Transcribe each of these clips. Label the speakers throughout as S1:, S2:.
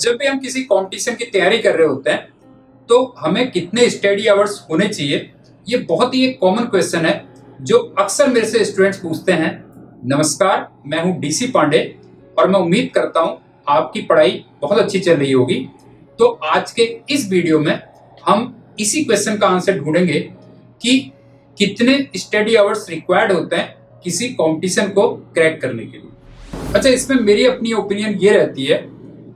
S1: जब भी हम किसी कंपटीशन की तैयारी कर रहे होते हैं तो हमें कितने स्टडी आवर्स होने चाहिए, ये बहुत ही एक कॉमन क्वेश्चन है जो अक्सर मेरे से स्टूडेंट्स पूछते हैं। नमस्कार, मैं हूं डीसी पांडे और मैं उम्मीद करता हूं आपकी पढ़ाई बहुत अच्छी चल रही होगी। तो आज के इस वीडियो में हम इसी क्वेश्चन का आंसर ढूंढेंगे कि कितने स्टडी आवर्स रिक्वायर्ड होते हैं किसी कंपटीशन को क्रैक करने के लिए। अच्छा, इसमें मेरी अपनी ओपिनियन ये रहती है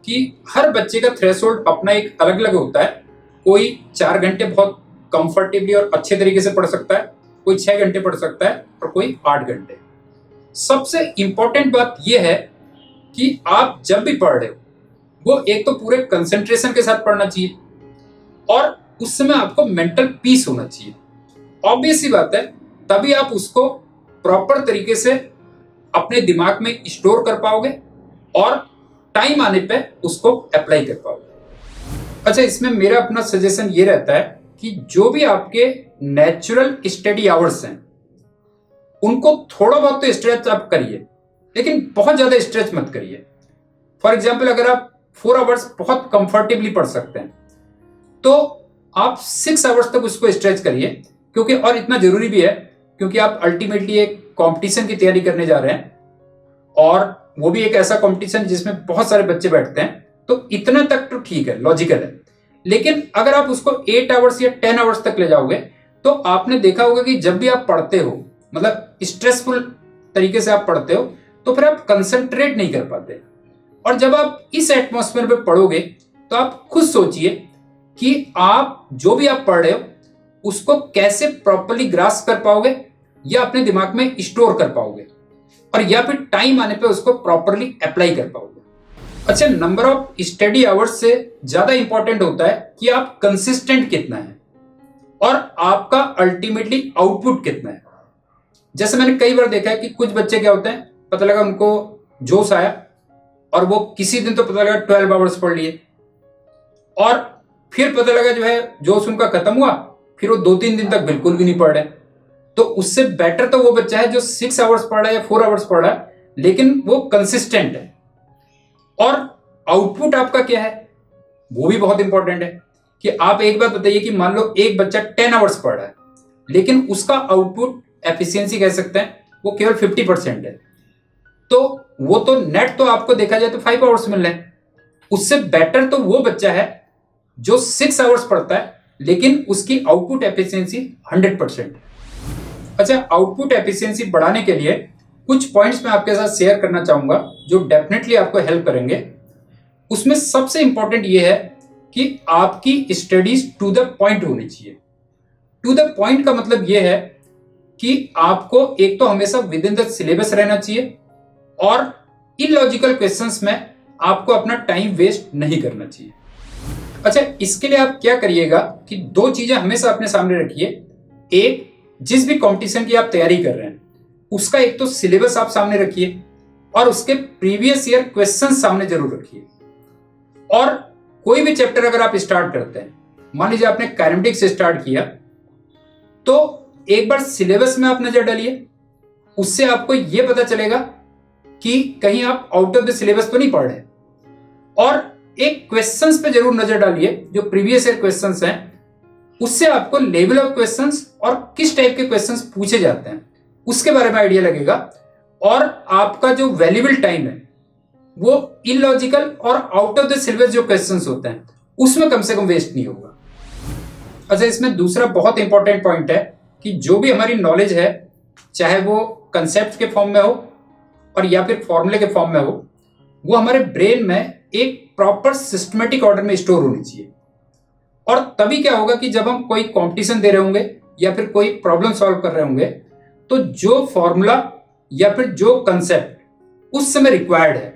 S1: कि हर बच्चे का थ्रेशोल्ड अपना एक अलग अलग होता है। कोई 4 घंटे बहुत कंफर्टेबली और अच्छे तरीके से पढ़ सकता है, कोई 6 घंटे पढ़ सकता है और कोई 8 घंटे। सबसे इंपॉर्टेंट बात यह है कि आप जब भी पढ़ रहे हो वो एक तो पूरे कंसंट्रेशन के साथ पढ़ना चाहिए और उस समय आपको मेंटल पीस होना चाहिए। ऑब्वियस सी बात है, तभी आप उसको प्रॉपर तरीके से अपने दिमाग में स्टोर कर पाओगे और टाइम आने पे उसको अप्लाई कर पाओगे। अच्छा, इसमें मेरा अपना सजेशन ये रहता है कि जो भी आपके नेचुरल स्टडी आवर्स हैं उनको थोड़ा बहुत तो स्ट्रेच आप करिए, लेकिन बहुत ज्यादा स्ट्रेच मत करिए। फॉर एग्जाम्पल, अगर आप 4 आवर्स बहुत कंफर्टेबली पढ़ सकते हैं तो आप 6 आवर्स तक उसको स्ट्रेच करिए, क्योंकि और इतना जरूरी भी है क्योंकि आप अल्टीमेटली एक कंपटीशन की तैयारी करने जा रहे हैं और वो भी एक ऐसा कंपटीशन जिसमें बहुत सारे बच्चे बैठते हैं। तो इतना तक तो ठीक है, लॉजिकल है। लेकिन अगर आप उसको 8 आवर्स या 10 आवर्स तक ले जाओगे तो आपने देखा होगा कि जब भी आप पढ़ते हो, मतलब स्ट्रेसफुल तरीके से आप पढ़ते हो, तो फिर आप कंसंट्रेट नहीं कर पाते। और जब आप इस एटमॉस्फेयर में पढ़ोगे तो आप खुद सोचिए कि आप जो भी आप पढ़ रहे हो उसको कैसे प्रॉपर्ली ग्रास्प कर पाओगे या अपने दिमाग में स्टोर कर पाओगे और या फिर टाइम आने पे उसको प्रॉपर्ली अप्लाई कर पाओगे। अच्छा, नंबर ऑफ स्टडी आवर्स से ज्यादा इंपॉर्टेंट होता है कि आप कंसिस्टेंट कितना है और आपका अल्टीमेटली आउटपुट कितना है। जैसे मैंने कई बार देखा है कि कुछ बच्चे क्या होते हैं, पता लगा उनको जोश आया और वो किसी दिन तो पता लगा 12 आवर्स पढ़ लिए और फिर पता लगा जो है जोश उनका खत्म हुआ, फिर वो 2-3 दिन तक बिल्कुल भी नहीं पढ़ रहे। तो उससे बेटर तो वो बच्चा है जो 6 आवर्स पढ़ रहा है या 4 आवर्स पढ़ रहा है, लेकिन वो कंसिस्टेंट है। और आउटपुट आपका क्या है वो भी बहुत इंपॉर्टेंट है कि आप एक बात बताइए कि मान लो एक बच्चा 10 आवर्स पढ़ रहा है लेकिन उसका आउटपुट एफिशिएंसी कह सकते हैं वो केवल 50% है, तो वो तो नेट तो आपको देखा जाए तो 5 आवर्स मिल रहे हैं। उससे बेटर तो वो बच्चा है जो 6 आवर्स पढ़ता है लेकिन उसकी आउटपुट एफिशिएंसी 100% है। अच्छा, आउटपुट एफिशिएंसी बढ़ाने के लिए कुछ पॉइंट्स मैं आपके साथ शेयर करना चाहूंगा जो डेफिनेटली आपको हेल्प करेंगे। उसमें सबसे इंपॉर्टेंट ये है कि आपकी स्टडीज टू द पॉइंट होनी चाहिए। टू द पॉइंट का मतलब ये है कि आपको एक तो हमेशा विद इन द सिलेबस रहना चाहिए और इलॉजिकल क्वेश्चंस में आपको अपना टाइम वेस्ट नहीं करना चाहिए। अच्छा, इसके लिए आप क्या करिएगा कि 2 चीजें हमेशा अपने सामने रखिए। एक, जिस भी कंपटीशन की आप तैयारी कर रहे हैं उसका एक तो सिलेबस आप सामने रखिए और उसके प्रीवियस ईयर क्वेश्चंस सामने जरूर रखिए। और कोई भी चैप्टर अगर आप स्टार्ट करते हैं, मान लीजिए आपने काइनेमेटिक्स से स्टार्ट किया, तो एक बार सिलेबस में आप नजर डालिए। उससे आपको यह पता चलेगा कि कहीं आप आउट ऑफ द सिलेबस तो नहीं पढ़ रहे। और एक क्वेश्चंस पे जरूर नजर डालिए जो प्रीवियस ईयर क्वेश्चंस हैं, उससे आपको लेवल ऑफ क्वेश्चंस और किस टाइप के क्वेश्चंस पूछे जाते हैं उसके बारे में आइडिया लगेगा और आपका जो वैल्यूएबल टाइम है वो इलॉजिकल और आउट ऑफ द सिलेबस जो क्वेश्चंस होते हैं उसमें कम से कम वेस्ट नहीं होगा। अच्छा, इसमें दूसरा बहुत इंपॉर्टेंट पॉइंट है कि जो भी हमारी नॉलेज है, चाहे वो कंसेप्ट के फॉर्म में हो और या फिर फॉर्मूले के फॉर्म में हो, वो हमारे ब्रेन में एक प्रॉपर सिस्टमेटिक ऑर्डर में स्टोर होनी चाहिए। और तभी क्या होगा कि जब हम कोई कंपटीशन दे रहे होंगे या फिर कोई प्रॉब्लम सॉल्व कर रहे होंगे तो जो फॉर्मूला या फिर जो कंसेप्ट उस समय रिक्वायर्ड है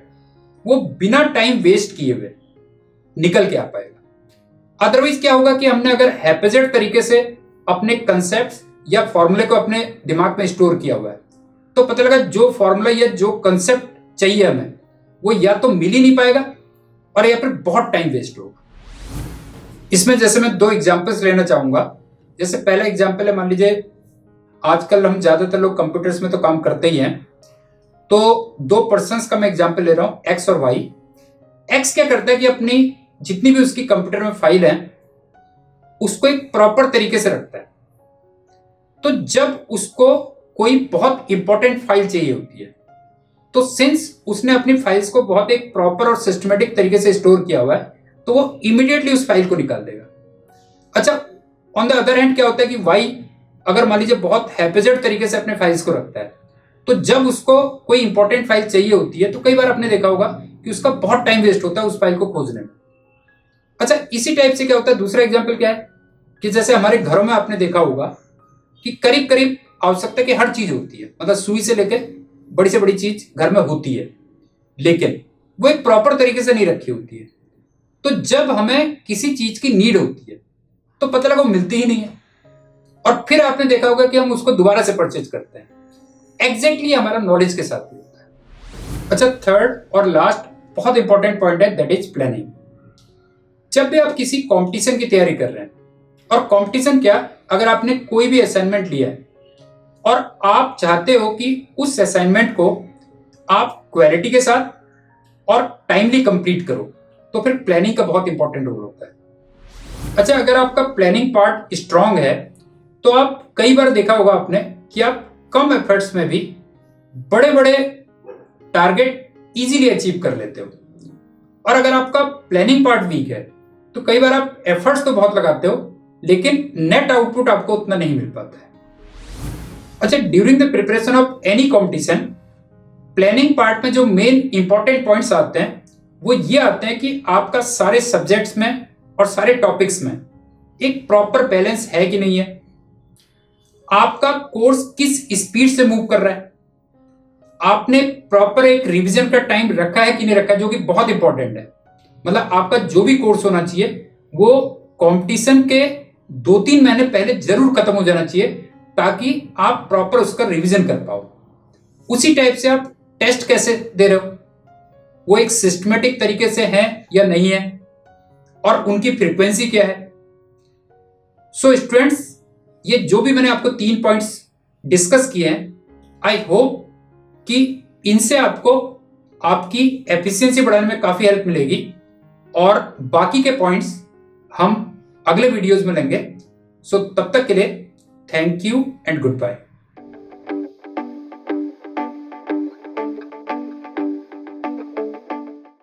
S1: वो बिना टाइम वेस्ट किए हुए निकल के आ पाएगा। अदरवाइज क्या होगा कि हमने अगर हैपेजेड तरीके से अपने कंसेप्ट या फॉर्मूले को अपने दिमाग में स्टोर किया हुआ है तो पता लगा जो फॉर्मूला या जो कंसेप्ट चाहिए हमें वो या तो मिल ही नहीं पाएगा और या फिर बहुत टाइम वेस्ट होगा। इसमें जैसे मैं 2 एग्जांपल्स लेना चाहूंगा। जैसे पहला एग्जांपल है, मान लीजिए आजकल हम ज्यादातर लोग कंप्यूटर्स में तो काम करते ही हैं, तो 2 पर्सन्स का मैं एग्जांपल ले रहा हूं, एक्स और वाई। एक्स क्या करता है कि अपनी जितनी भी उसकी कंप्यूटर में फाइल है उसको एक प्रॉपर तरीके से रखता है। तो जब उसको कोई बहुत इंपॉर्टेंट फाइल चाहिए होती है तो सिंस उसने अपनी फाइल्स को बहुत एक प्रॉपर और सिस्टमेटिक तरीके से स्टोर किया हुआ है तो वो इमीडिएटली उस फाइल को निकाल देगा। अच्छा, ऑन द अदर हैंड क्या होता है कि वाई अगर मान लीजिए बहुत हैपेजेड तरीके से अपने फाइल्स को रखता है तो जब उसको कोई इंपॉर्टेंट फाइल चाहिए होती है तो कई बार आपने देखा होगा कि उसका बहुत टाइम वेस्ट होता है उस फाइल को खोजने में। अच्छा, इसी टाइप से क्या होता है, दूसरा एग्जाम्पल क्या है कि जैसे हमारे घरों में आपने देखा होगा कि करीब करीब आवश्यकता की हर चीज होती है, मतलब सुई से लेकर बड़ी से बड़ी चीज घर में होती है, लेकिन वो एक प्रॉपर तरीके से नहीं रखी होती है। तो जब हमें किसी चीज की नीड होती है तो पता लगा वो मिलती ही नहीं है और फिर आपने देखा होगा कि हम उसको दोबारा से परचेज करते हैं। एग्जैक्टली हमारा नॉलेज के साथ भी होता है। अच्छा, थर्ड और लास्ट बहुत इंपॉर्टेंट पॉइंट है, दैट इज प्लानिंग। जब भी आप किसी कंपटीशन की तैयारी कर रहे हैं, और कंपटीशन क्या, अगर आपने कोई भी असाइनमेंट लिया है और आप चाहते हो कि उस असाइनमेंट को आप क्वालिटी के साथ और टाइमली कंप्लीट करो, तो फिर प्लानिंग का बहुत इंपॉर्टेंट रोल होता है। अच्छा, अगर आपका प्लानिंग पार्ट स्ट्रांग है तो आप कई बार देखा होगा आपने कि आप कम एफर्ट्स में भी बड़े बड़े टारगेट इजीली अचीव कर लेते हो। और अगर आपका प्लानिंग पार्ट वीक है तो कई बार आप एफर्ट्स तो बहुत लगाते हो लेकिन नेट आउटपुट आपको उतना नहीं मिल पाता है। अच्छा, during the preparation of any competition, planning part में जो मेन इंपॉर्टेंट पॉइंट्स आते हैं वो ये आते हैं कि आपका सारे सब्जेक्ट्स में और सारे टॉपिक्स में एक प्रॉपर बैलेंस है कि नहीं है, आपका कोर्स किस स्पीड से मूव कर रहा है, आपने प्रॉपर एक रिवीजन का टाइम रखा है कि नहीं रखा है, जो कि बहुत इंपॉर्टेंट है। मतलब आपका जो भी कोर्स होना चाहिए वो कंपटीशन के 2-3 महीने पहले जरूर खत्म हो जाना चाहिए ताकि आप प्रॉपर उसका रिवीजन कर पाओ। उसी टाइप से आप टेस्ट कैसे दे रहे हो, वो एक सिस्टमेटिक तरीके से है या नहीं है, और उनकी फ्रीक्वेंसी क्या है। सो स्टूडेंट्स, ये जो भी मैंने आपको 3 पॉइंट्स डिस्कस किए हैं, आई होप कि इनसे आपको आपकी एफिशिएंसी बढ़ाने में काफी हेल्प मिलेगी, और बाकी के पॉइंट्स हम अगले वीडियोस में लेंगे। सो तब तक के लिए thank you and good bye.